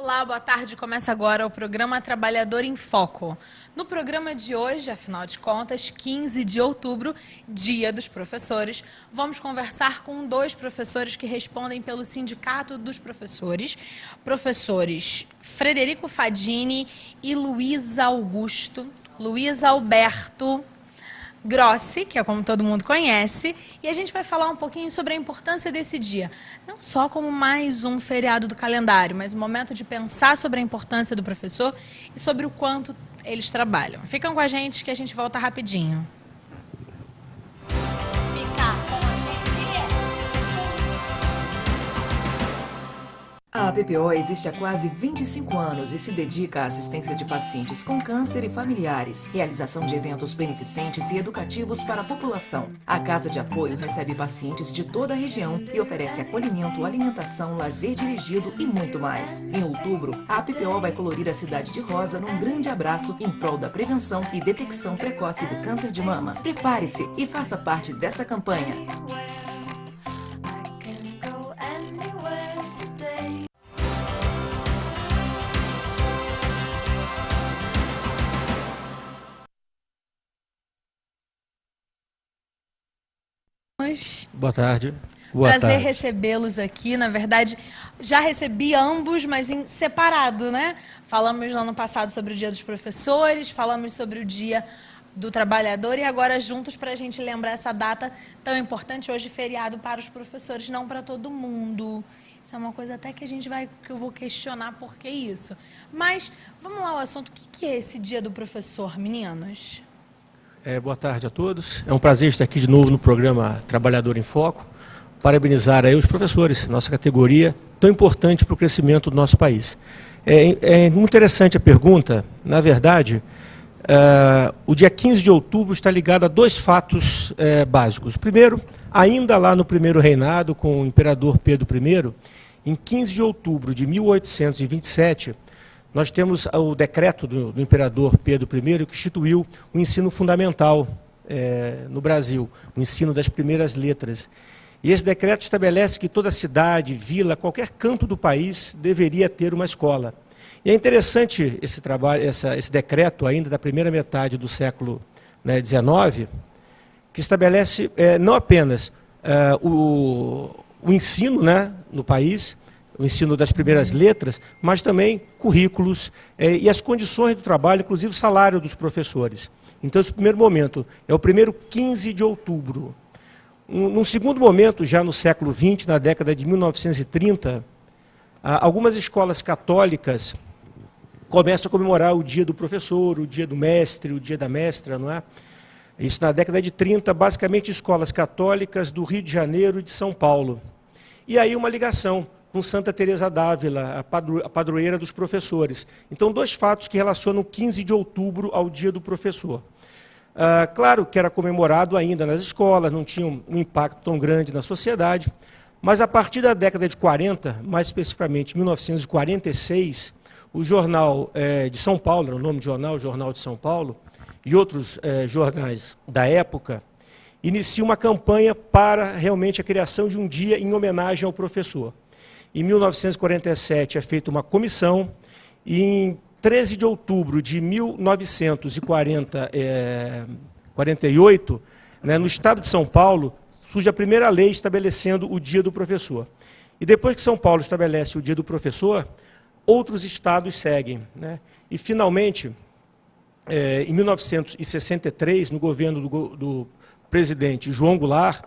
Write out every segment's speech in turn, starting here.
Olá, boa tarde. Começa agora o programa Trabalhador em Foco. No programa de hoje, afinal de contas, 15 de outubro, Dia dos Professores, vamos conversar com dois professores que respondem pelo Sindicato dos Professores, professores Frederico Fadini e Luiz Alberto Grossi, que é como todo mundo conhece, e a gente vai falar um pouquinho sobre a importância desse dia, não só como mais um feriado do calendário, mas um momento de pensar sobre a importância do professor e sobre o quanto eles trabalham. Ficam com a gente que a gente volta rapidinho. A APPO existe há quase 25 anos e se dedica à assistência de pacientes com câncer e familiares, realização de eventos beneficentes e educativos para a população. A Casa de Apoio recebe pacientes de toda a região e oferece acolhimento, alimentação, lazer dirigido e muito mais. Em outubro, a APPO vai colorir a cidade de rosa num grande abraço em prol da prevenção e detecção precoce do câncer de mama. Prepare-se e faça parte dessa campanha. Boa tarde. Prazer recebê-los aqui. Na verdade, já recebi ambos, mas em separado, né? Falamos no ano passado sobre o Dia dos Professores, falamos sobre o Dia do Trabalhador e agora juntos para a gente lembrar essa data tão importante, hoje feriado para os professores, não para todo mundo. Isso é uma coisa até que eu vou questionar por que isso. Mas vamos lá ao assunto. O que é esse Dia do Professor, meninos? Boa tarde a todos. É um prazer estar aqui de novo no programa Trabalhador em Foco. Parabenizar aí os professores, nossa categoria, tão importante para o crescimento do nosso país. É muito interessante a pergunta. Na verdade, o dia 15 de outubro está ligado a dois fatos básicos. Primeiro, ainda lá no primeiro reinado, com o imperador Pedro I, em 15 de outubro de 1827, nós temos o decreto do imperador Pedro I, que instituiu o ensino fundamental no Brasil, o ensino das primeiras letras. E esse decreto estabelece que toda cidade, vila, qualquer canto do país deveria ter uma escola. E é interessante esse decreto ainda da primeira metade do século XIX, que estabelece não apenas o ensino no país, o ensino das primeiras letras, mas também currículos e as condições do trabalho, inclusive o salário dos professores. Então, esse primeiro momento é o primeiro 15 de outubro. Num segundo momento, já no século XX, na década de 1930, algumas escolas católicas começam a comemorar o dia do professor, o dia do mestre, o dia da mestra, não é? Isso na década de 30, basicamente escolas católicas do Rio de Janeiro e de São Paulo. E aí uma ligação com Santa Teresa d'Ávila, a padroeira dos professores. Então, dois fatos que relacionam 15 de outubro ao Dia do Professor. Claro que era comemorado ainda nas escolas, não tinha um impacto tão grande na sociedade, mas a partir da década de 40, mais especificamente 1946, o Jornal de São Paulo, era o nome do jornal, o Jornal de São Paulo, e outros jornais da época, inicia uma campanha para realmente a criação de um dia em homenagem ao professor. Em 1947 é feita uma comissão e em 13 de outubro de 1948, no estado de São Paulo, surge a primeira lei estabelecendo o Dia do Professor. E depois que São Paulo estabelece o Dia do Professor, outros estados seguem. E, finalmente, em 1963, no governo do presidente João Goulart,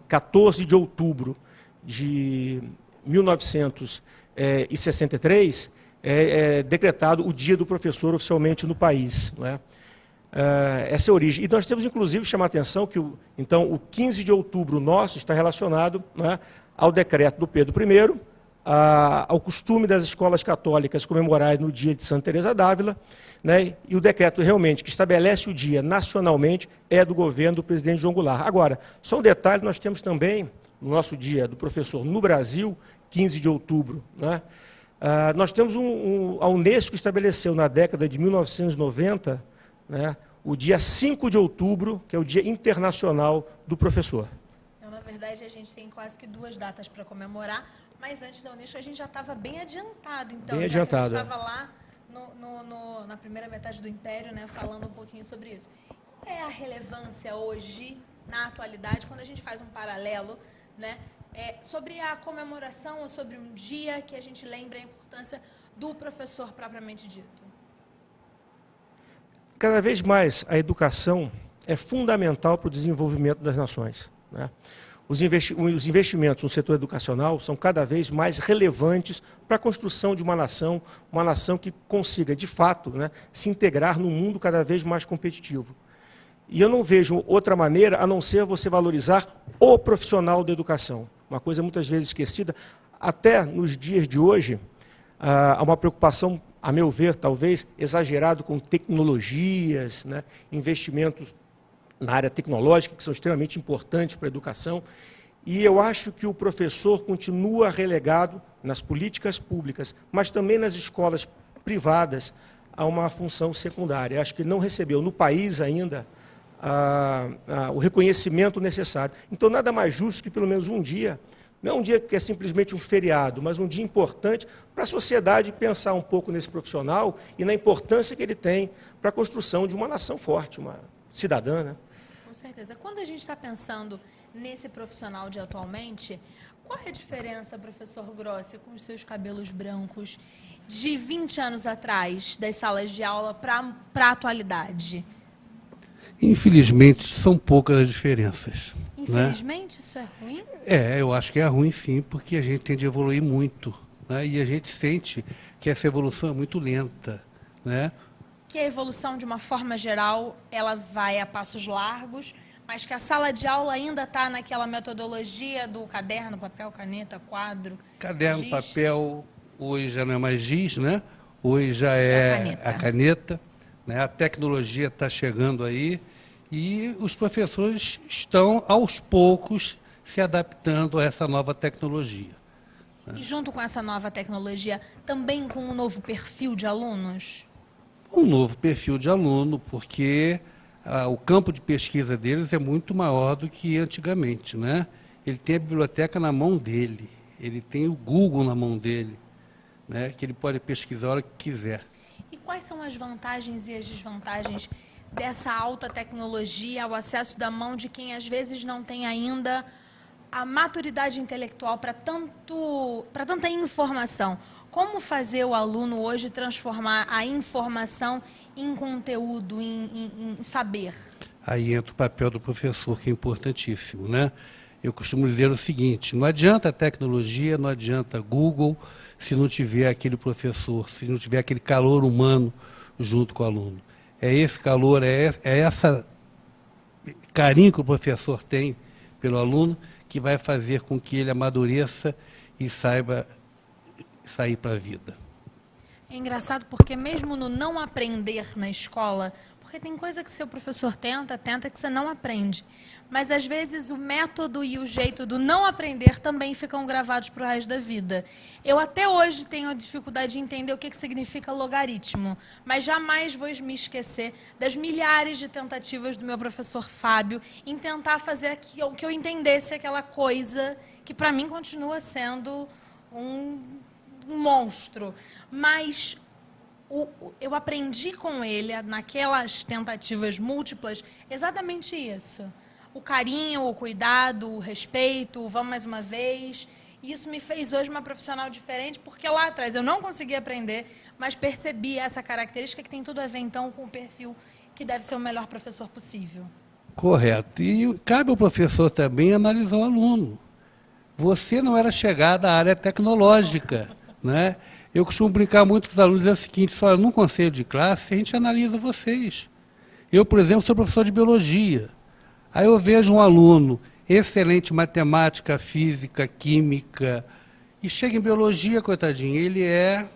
14 de outubro de 1963, é decretado o Dia do Professor oficialmente no país. Essa é a origem. E nós temos, inclusive, chamar a atenção que então, o 15 de outubro nosso está relacionado ao decreto do Pedro I, ao costume das escolas católicas comemorarem no dia de Santa Teresa d'Ávila, e o decreto realmente que estabelece o dia nacionalmente é do governo do presidente João Goulart. Agora, só um detalhe, nós temos também, no nosso Dia do Professor no Brasil, 15 de outubro, nós temos a Unesco estabeleceu na década de 1990, o dia 5 de outubro, que é o Dia Internacional do Professor. Então, na verdade, a gente tem quase que duas datas para comemorar. Mas antes da Unesco a gente já estava bem adiantado, então, Bem já adiantado, que a gente estava lá na primeira metade do Império, né, falando um pouquinho sobre isso. Qual é a relevância hoje, na atualidade, quando a gente faz um paralelo, né, sobre a comemoração ou sobre um dia que a gente lembra a importância do professor propriamente dito? Cada vez mais a educação é fundamental para o desenvolvimento das nações, né? Os investimentos no setor educacional são cada vez mais relevantes para a construção de uma nação que consiga, de fato, né, se integrar num mundo cada vez mais competitivo. E eu não vejo outra maneira a não ser você valorizar o profissional da educação. Uma coisa muitas vezes esquecida, até nos dias de hoje, há uma preocupação, a meu ver, talvez, exagerado com tecnologias, né, investimentos na área tecnológica, que são extremamente importantes para a educação, e eu acho que o professor continua relegado nas políticas públicas, mas também nas escolas privadas, a uma função secundária. Acho que não recebeu no país ainda o reconhecimento necessário. Então, nada mais justo que pelo menos um dia, não um dia que é simplesmente um feriado, mas um dia importante para a sociedade pensar um pouco nesse profissional e na importância que ele tem para a construção de uma nação forte, uma cidadã, né? Com certeza. Quando a gente está pensando nesse profissional de atualmente, qual é a diferença, professor Grossi, com os seus cabelos brancos, de 20 anos atrás, das salas de aula para a atualidade? Infelizmente, são poucas as diferenças. Infelizmente, né? Isso é ruim? Eu acho que é ruim sim, porque a gente tem de evoluir muito, né? E a gente sente que essa evolução é muito lenta, né? Que a evolução, de uma forma geral, ela vai a passos largos, mas que a sala de aula ainda está naquela metodologia do caderno, papel, caneta, quadro. Caderno, giz. papel, hoje já não é mais giz, né? Hoje já é a caneta, né? A tecnologia está chegando aí e os professores estão, aos poucos, se adaptando a essa nova tecnologia. E junto com essa nova tecnologia, também com um novo perfil de alunos? Um novo perfil de aluno, porque o campo de pesquisa deles é muito maior do que antigamente, né? Ele tem a biblioteca na mão dele, ele tem o Google na mão dele, né? Que ele pode pesquisar a hora que quiser. E quais são as vantagens e as desvantagens dessa alta tecnologia ao acesso da mão de quem às vezes não tem ainda a maturidade intelectual para tanta informação? Como fazer o aluno hoje transformar a informação em conteúdo, em saber? Aí entra o papel do professor, que é importantíssimo, né? Eu costumo dizer o seguinte: não adianta a tecnologia, não adianta Google, se não tiver aquele professor, se não tiver aquele calor humano junto com o aluno. É esse calor, essa carinho que o professor tem pelo aluno que vai fazer com que ele amadureça e saiba sair para a vida. É engraçado porque mesmo no não aprender na escola, porque tem coisa que seu professor tenta que você não aprende, mas às vezes o método e o jeito do não aprender também ficam gravados para o resto da vida. Eu até hoje tenho a dificuldade de entender o que significa logaritmo, mas jamais vou me esquecer das milhares de tentativas do meu professor Fábio em tentar fazer que eu entendesse aquela coisa que para mim continua sendo um monstro, mas eu aprendi com ele, naquelas tentativas múltiplas, exatamente isso. O carinho, o cuidado, o respeito, o vamos mais uma vez. E isso me fez hoje uma profissional diferente, porque lá atrás eu não consegui aprender, mas percebi essa característica que tem tudo a ver, então, com o perfil que deve ser o melhor professor possível. Correto. E cabe ao professor também analisar o aluno. Você não era chegada à área tecnológica, né? Eu costumo brincar muito com os alunos, é o seguinte: olha, num conselho de classe, a gente analisa vocês. Eu, por exemplo, sou professor de biologia. Aí eu vejo um aluno excelente em matemática, física, química, e chega em biologia, coitadinho, ele é,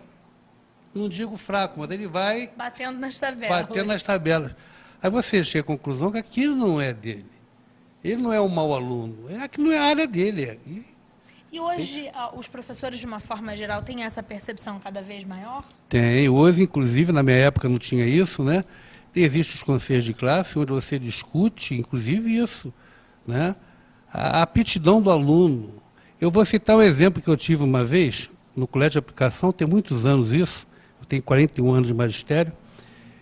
não digo fraco, mas ele vai batendo nas tabelas. Batendo nas tabelas. Aí você chega à conclusão que aquilo não é dele. Ele não é um mau aluno, aquilo não é a área dele. E hoje os professores, de uma forma geral, têm essa percepção cada vez maior? Tem. Hoje, inclusive, na minha época não tinha isso, né? Existem os conselhos de classe onde você discute, inclusive, isso, né? A aptidão do aluno. Eu vou citar um exemplo que eu tive uma vez, no colégio de aplicação, tem muitos anos isso, eu tenho 41 anos de magistério.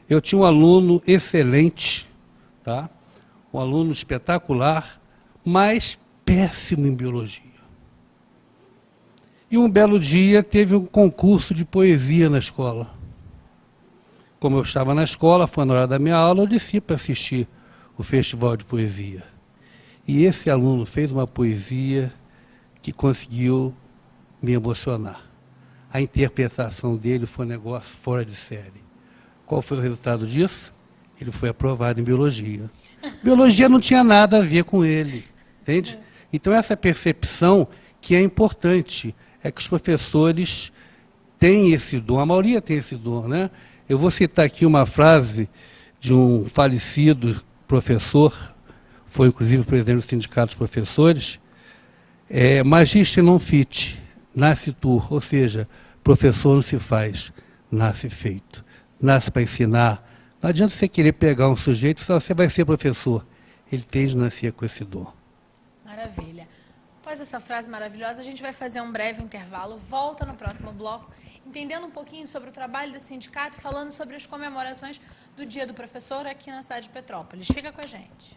Eu tinha um aluno excelente, tá? Um aluno espetacular, mas péssimo em biologia. E um belo dia teve um concurso de poesia na escola. Como eu estava na escola, foi na hora da minha aula, eu desci para assistir o festival de poesia. E esse aluno fez uma poesia que conseguiu me emocionar. A interpretação dele foi um negócio fora de série. Qual foi o resultado disso? Ele foi aprovado em biologia. Biologia não tinha nada a ver com ele, entende? Então essa percepção que é importante, é que os professores têm esse dom, a maioria tem esse dom, né? Eu vou citar aqui uma frase de um falecido professor, foi inclusive presidente do Sindicato dos Professores, Magister non fit, nasce tu, ou seja, professor não se faz, nasce feito. Nasce para ensinar. Não adianta você querer pegar um sujeito e falar, você vai ser professor. Ele tem de nascer com esse dom. Maravilha. Após essa frase maravilhosa, a gente vai fazer um breve intervalo, volta no próximo bloco, entendendo um pouquinho sobre o trabalho do sindicato e falando sobre as comemorações do Dia do Professor aqui na cidade de Petrópolis. Fica com a gente.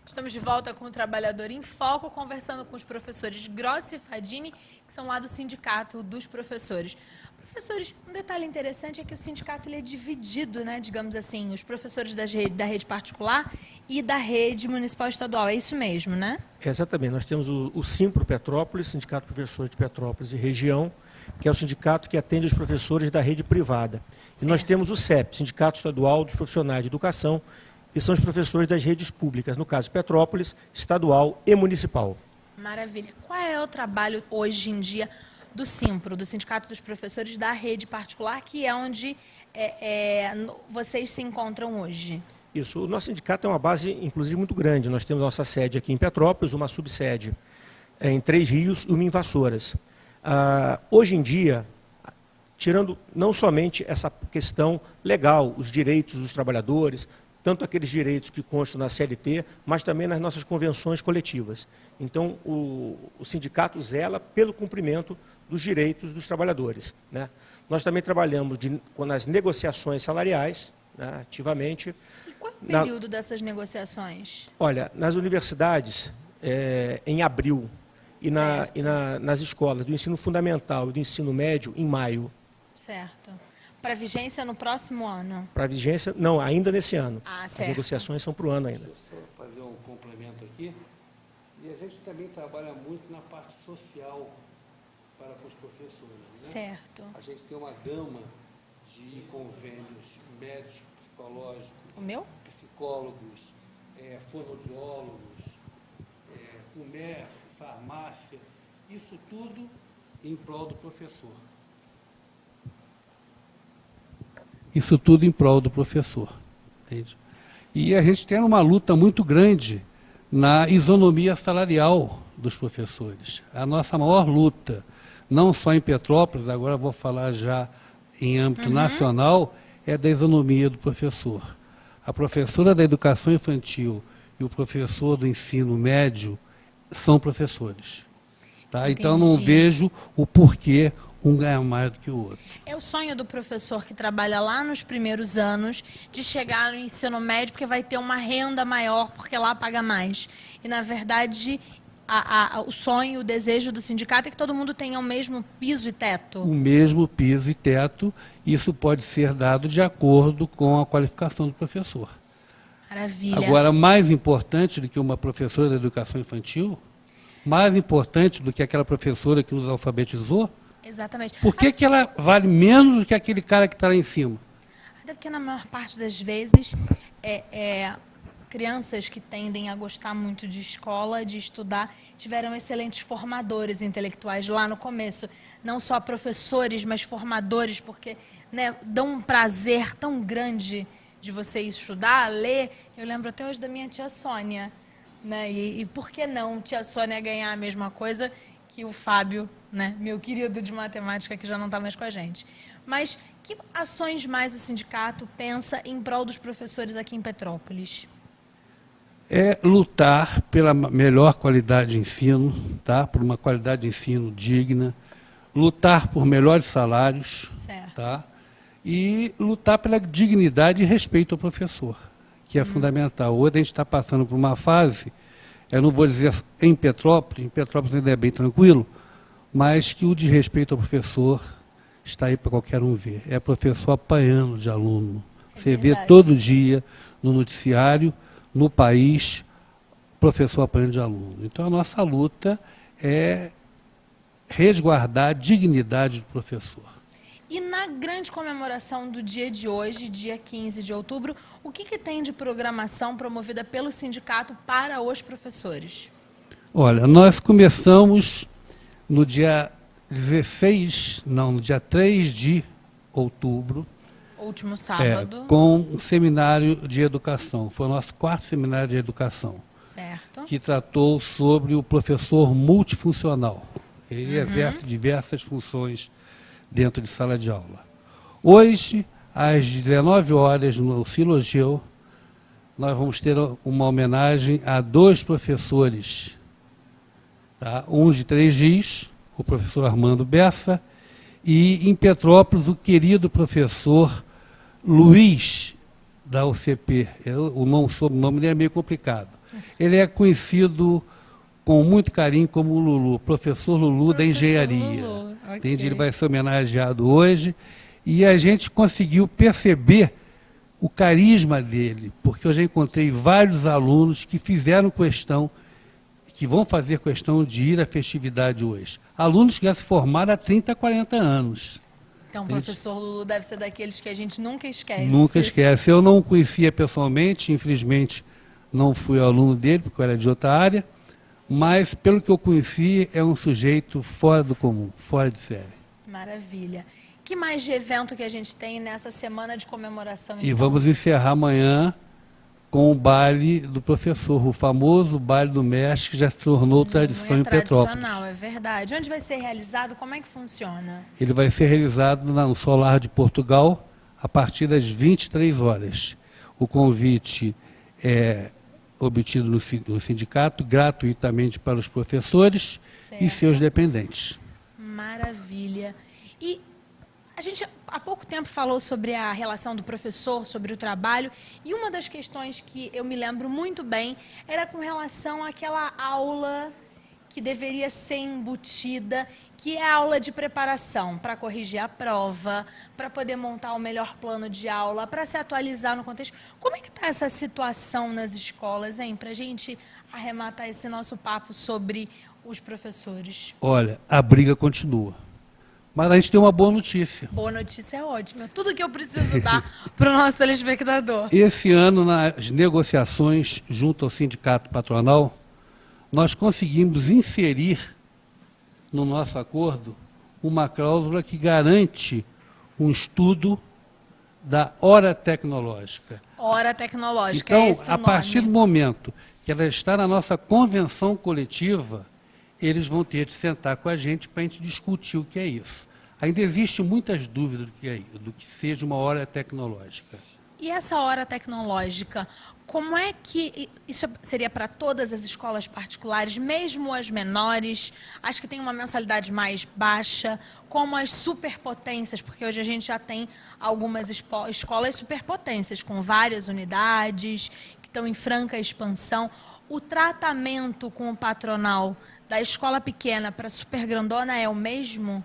Estamos de volta com o Trabalhador em Foco, conversando com os professores Grossi e Fadini, que são lá do Sindicato dos Professores. Professores, um detalhe interessante é que o sindicato ele é dividido, né, digamos assim, os professores da rede particular e da rede municipal e estadual. É isso mesmo, né? Exatamente. Nós temos o Simpro Petrópolis, Sindicato de Professores de Petrópolis e Região, que é o sindicato que atende os professores da rede privada. Certo. E nós temos o CEP, Sindicato Estadual dos Profissionais de Educação, que são os professores das redes públicas, no caso Petrópolis, estadual e municipal. Maravilha. Qual é o trabalho hoje em dia do Simpro, do Sindicato dos Professores da rede particular, que é onde vocês se encontram hoje? Isso. O nosso sindicato é uma base, inclusive, muito grande. Nós temos nossa sede aqui em Petrópolis, uma subsede em Três Rios e uma em Vassouras. Hoje em dia, tirando não somente essa questão legal, os direitos dos trabalhadores, tanto aqueles direitos que constam na CLT, mas também nas nossas convenções coletivas. Então, o sindicato zela pelo cumprimento dos direitos dos trabalhadores, né? Nós também trabalhamos nas negociações salariais, né, ativamente. E qual o período dessas negociações? Olha, nas universidades, em abril, e nas escolas do ensino fundamental e do ensino médio, em maio. Certo. Para vigência no próximo ano? Para vigência, não, ainda nesse ano. Ah, certo. As negociações são para o ano ainda. Deixa eu só fazer um complemento aqui. E a gente também trabalha muito na parte social para os professores, né? Certo. A gente tem uma gama de convênios médicos, psicológicos, O meu? psicólogos, fonoaudiólogos, comércio, farmácia, isso tudo em prol do professor. Isso tudo em prol do professor, entende? E a gente tem uma luta muito grande na isonomia salarial dos professores. A nossa maior luta, não só em Petrópolis, agora vou falar já em âmbito nacional, é da isonomia do professor. A professora da educação infantil e o professor do ensino médio são professores. Tá? Então, não vejo o porquê um ganhar mais do que o outro. É o sonho do professor que trabalha lá nos primeiros anos de chegar no ensino médio porque vai ter uma renda maior porque lá paga mais. E, na verdade, o sonho, o desejo do sindicato é que todo mundo tenha o mesmo piso e teto. O mesmo piso e teto, isso pode ser dado de acordo com a qualificação do professor. Maravilha. Agora, mais importante do que uma professora da educação infantil, mais importante do que aquela professora que nos alfabetizou, exatamente. Por que ela vale menos do que aquele cara que está lá em cima? Até porque, na maior parte das vezes, crianças que tendem a gostar muito de escola, de estudar, tiveram excelentes formadores intelectuais lá no começo. Não só professores, mas formadores, porque, né, dão um prazer tão grande de você estudar, ler. Eu lembro até hoje da minha tia Sônia, né? E por que não tia Sônia ganhar a mesma coisa que o Fábio, né, meu querido de matemática, que já não está mais com a gente. Mas que ações mais o sindicato pensa em prol dos professores aqui em Petrópolis? É lutar pela melhor qualidade de ensino, tá? Por uma qualidade de ensino digna, lutar por melhores salários, certo. Tá? E lutar pela dignidade e respeito ao professor, que é fundamental. Hoje a gente está passando por uma fase, eu não vou dizer em Petrópolis ainda é bem tranquilo, mas que o desrespeito ao professor está aí para qualquer um ver. É professor apanhando de aluno. Você vê todo dia no noticiário, no país, professor apanhando de aluno. Então a nossa luta é resguardar a dignidade do professor. E na grande comemoração do dia de hoje, dia 15 de outubro, o que tem de programação promovida pelo sindicato para os professores? Olha, nós começamos no dia 3 de outubro, último sábado, com um seminário de educação. Foi o nosso 4º seminário de educação, certo, que tratou sobre o professor multifuncional. Ele exerce diversas funções dentro de sala de aula. Hoje, às 19 horas, no Silogeu, nós vamos ter uma homenagem a 2 professores. Tá? Um de 3 dias, o professor Armando Bessa, e em Petrópolis, o querido professor Luiz, da UCP. O sobrenome dele é meio complicado. Ele é conhecido com muito carinho como o Lulu, professor Lulu da engenharia. Lulu. Okay. Ele vai ser homenageado hoje. E a gente conseguiu perceber o carisma dele, porque eu já encontrei vários alunos que fizeram questão, que vão fazer questão de ir à festividade hoje. Alunos que já se formaram há 30, 40 anos. Então, o professor Lulu deve ser daqueles que a gente nunca esquece. Nunca esquece. Eu não o conhecia pessoalmente, infelizmente não fui aluno dele, porque eu era de outra área, mas pelo que eu conheci, é um sujeito fora do comum, fora de série. Maravilha. Que mais de evento que a gente tem nessa semana de comemoração? Então? E vamos encerrar amanhã com o baile do professor, o famoso baile do mestre, que já se tornou tradição em Petrópolis. Tradicional, é verdade. Onde vai ser realizado? Como é que funciona? Ele vai ser realizado no Solar de Portugal, a partir das 23 horas. O convite é obtido no sindicato, gratuitamente para os professores, certo, e seus dependentes. Maravilha. E A gente há pouco tempo falou sobre a relação do professor, sobre o trabalho, e uma das questões que eu me lembro muito bem era com relação àquela aula que deveria ser embutida, que é a aula de preparação para corrigir a prova, para poder montar o melhor plano de aula, para se atualizar no contexto. Como é que está essa situação nas escolas, hein? Para a gente arrematar esse nosso papo sobre os professores. Olha, a briga continua. Mas a gente tem uma boa notícia. Boa notícia é ótima. Tudo que eu preciso dar para o nosso telespectador. Esse ano, nas negociações junto ao sindicato patronal, nós conseguimos inserir no nosso acordo uma cláusula que garante um estudo da hora tecnológica. Hora tecnológica, então, é esse o a nome. partir do momento que ela está na nossa convenção coletiva, eles vão ter de sentar com a gente para a gente discutir o que é isso. Ainda existe muitas dúvidas do que seja uma hora tecnológica. E essa hora tecnológica, como é que isso seria para todas as escolas particulares, mesmo as menores, as que têm uma mensalidade mais baixa, como as superpotências, porque hoje a gente já tem algumas escolas superpotências, com várias unidades, que estão em franca expansão. O tratamento com o patronal da escola pequena para super grandona é o mesmo?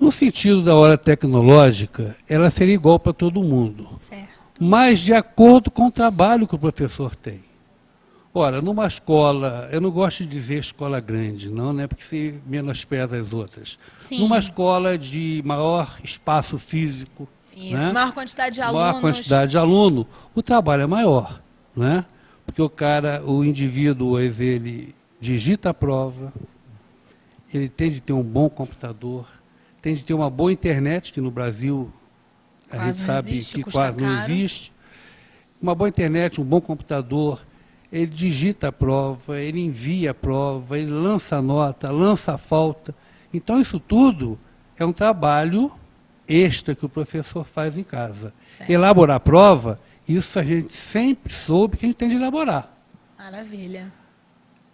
No sentido da hora tecnológica, ela seria igual para todo mundo. Certo. Mas de acordo com o trabalho que o professor tem. Ora, numa escola, eu não gosto de dizer escola grande, não, né, porque se menospreza as outras. Sim. Numa escola de maior espaço físico, Isso, né, maior quantidade de alunos. maior quantidade de aluno, o trabalho é maior, né? Porque o indivíduo, ele digita a prova, ele tem de ter um bom computador, tem de ter uma boa internet, que no Brasil a gente sabe que quase não existe. Uma boa internet, um bom computador, ele digita a prova, ele envia a prova, ele lança a nota, lança a falta. Então isso tudo é um trabalho extra que o professor faz em casa. Certo. Elaborar a prova, isso a gente sempre soube que a gente tem de elaborar. Maravilha.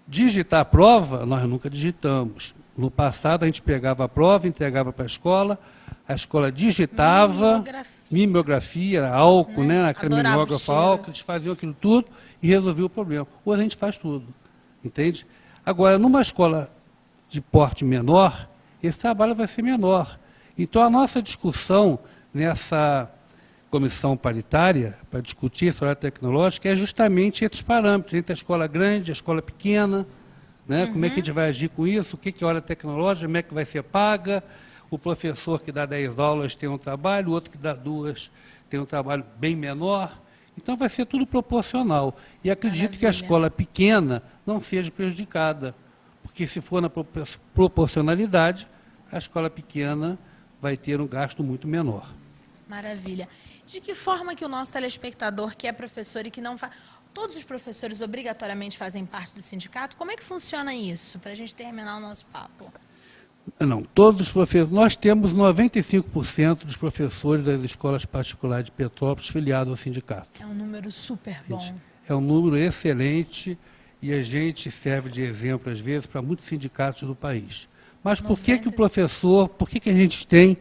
Digitar a prova, nós nunca digitamos. No passado, a gente pegava a prova, entregava para a escola digitava, mimeografia, álcool, né? Aquele mimeógrafo álcool, eles faziam aquilo tudo e resolviam o problema. Hoje a gente faz tudo, entende? Agora, numa escola de porte menor, esse trabalho vai ser menor. Então, a nossa discussão nessa comissão paritária, para discutir essa área tecnológica, é justamente esses parâmetros, entre a escola grande e a escola pequena, né? Como é que a gente vai agir com isso, o que é hora tecnológica, como é que vai ser paga, o professor que dá 10 aulas tem um trabalho, o outro que dá 2 tem um trabalho bem menor. Então vai ser tudo proporcional. E acredito que a escola pequena não seja prejudicada, porque se for na proporcionalidade, a escola pequena vai ter um gasto muito menor. Maravilha. De que forma que o nosso telespectador, que é professor e que não faz... Todos os professores obrigatoriamente fazem parte do sindicato? Como é que funciona isso, para a gente terminar o nosso papo? Não, todos os professores. Nós temos 95% dos professores das escolas particulares de Petrópolis filiados ao sindicato. É um número super bom. É um número excelente e a gente serve de exemplo, às vezes, para muitos sindicatos do país. Mas por que o professor, por que a gente tem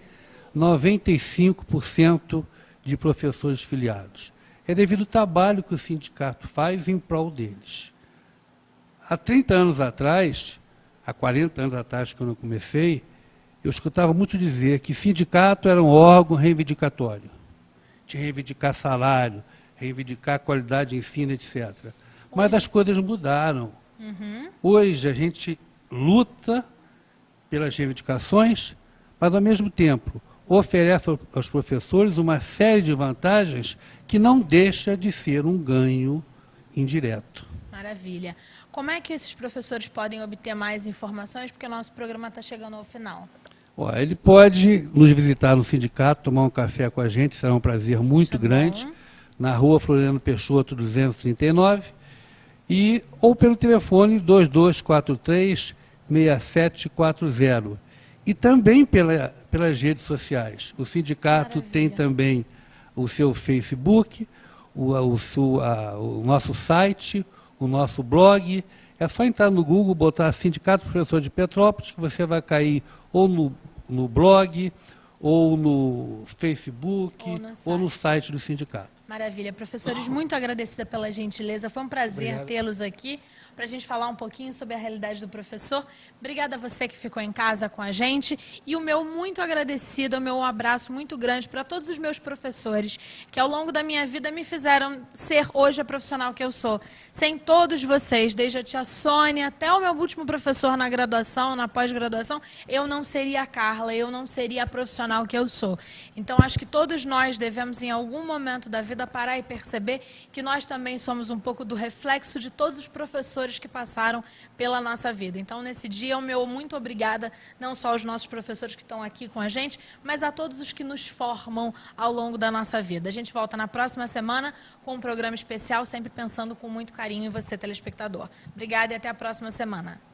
95% de professores filiados? É devido ao trabalho que o sindicato faz em prol deles. Há 30 anos atrás, há 40 anos atrás, quando eu comecei, eu escutava muito dizer que sindicato era um órgão reivindicatório, de reivindicar salário, reivindicar qualidade de ensino, etc. Mas as coisas mudaram. Hoje a gente luta pelas reivindicações, mas ao mesmo tempo oferece aos professores uma série de vantagens que não deixa de ser um ganho indireto. Maravilha. Como é que esses professores podem obter mais informações? Porque o nosso programa está chegando ao final. Ele pode nos visitar no sindicato, tomar um café com a gente, será um prazer muito grande, na rua Floriano Peixoto 239, ou pelo telefone 2243-6740. E também pelas redes sociais. O sindicato tem também o seu Facebook, o nosso site, o nosso blog. É só entrar no Google, botar Sindicato Professor de Petrópolis, que você vai cair ou no blog, ou no Facebook, ou no site do sindicato. Maravilha. Professores, muito agradecida pela gentileza. Foi um prazer tê-los aqui para a gente falar um pouquinho sobre a realidade do professor. Obrigada a você que ficou em casa com a gente. E o meu muito agradecido, o meu abraço muito grande para todos os meus professores que ao longo da minha vida me fizeram ser hoje a profissional que eu sou. Sem todos vocês, desde a tia Sônia até o meu último professor na graduação, na pós-graduação, eu não seria a Carla, eu não seria a profissional que eu sou. Então, acho que todos nós devemos, em algum momento da vida, parar e perceber que nós também somos um pouco do reflexo de todos os professores que passaram pela nossa vida. Então, nesse dia, o meu muito obrigada, não só aos nossos professores que estão aqui com a gente, mas a todos os que nos formam ao longo da nossa vida. A gente volta na próxima semana com um programa especial, sempre pensando com muito carinho em você, telespectador. Obrigada e até a próxima semana.